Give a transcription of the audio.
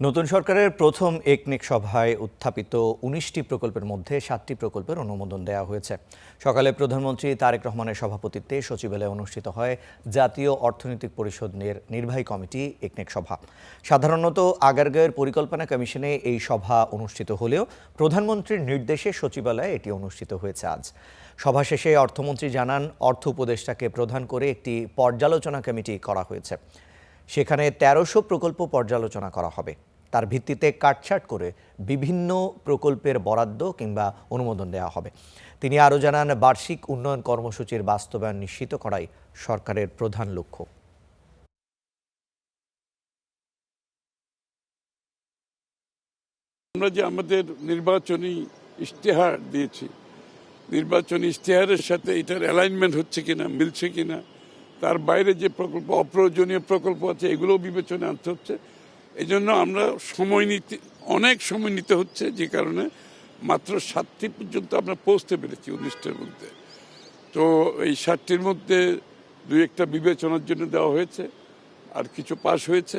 নতুন সরকারের প্রথম একনেক সভায় উত্থাপিত ১৯টি প্রকল্পের মধ্যে ৭টি প্রকল্পের অনুমোদন দেওয়া হয়েছে। সকালে প্রধানমন্ত্রী তারেক রহমানের সভাপতিত্বে সচিবালয়ে অনুষ্ঠিত হয় জাতীয় অর্থনৈতিক পরিষদের নির্বাহী কমিটি একনেক সভা। সাধারণত আগারগাঁওয়ের পরিকল্পনা কমিশনে এই সভা অনুষ্ঠিত হলেও প্রধানমন্ত্রীর নির্দেশে সচিবালয়ে এটি অনুষ্ঠিত হয়েছে আজ। সভা শেষে অর্থমন্ত্রী জানান, অর্থ উপদেষ্টাকে প্রধান করে একটি পর্যালোচনা কমিটি করা হয়েছে। সেখানে ১৩০০ প্রকল্প পর্যালোচনা করা হবে। তার ভিত্তিতে কাটছাঁট করে বিভিন্ন প্রকল্পের বরাদ্দ কিংবা অনুমোদন দেওয়া হবে। তিনি আরও জানান, বার্ষিক উন্নয়ন কর্মসূচির বাস্তবায়ন নিশ্চিত করাই সরকারের প্রধান লক্ষ্য। আমরা যে আমাদের নির্বাচনী ইশতেহার দিয়েছি, নির্বাচনী ইশতেহারের সাথে এটার অ্যালাইনমেন্ট হচ্ছে কিনা, মিলছে কিনা, তার বাইরে যে প্রকল্প, অপ্রয়োজনীয় প্রকল্প আছে, এগুলোও বিবেচনা আনতে হচ্ছে। এই জন্য আমরা অনেক সময় নিতে হচ্ছে, যে কারণে মাত্র 7টি পর্যন্ত আমরা পৌঁছতে পেরেছি 19টার মধ্যে। তো এই 7টির মধ্যে 2-1টা বিবেচনার জন্য দেওয়া হয়েছে, আর কিছু পাস হয়েছে।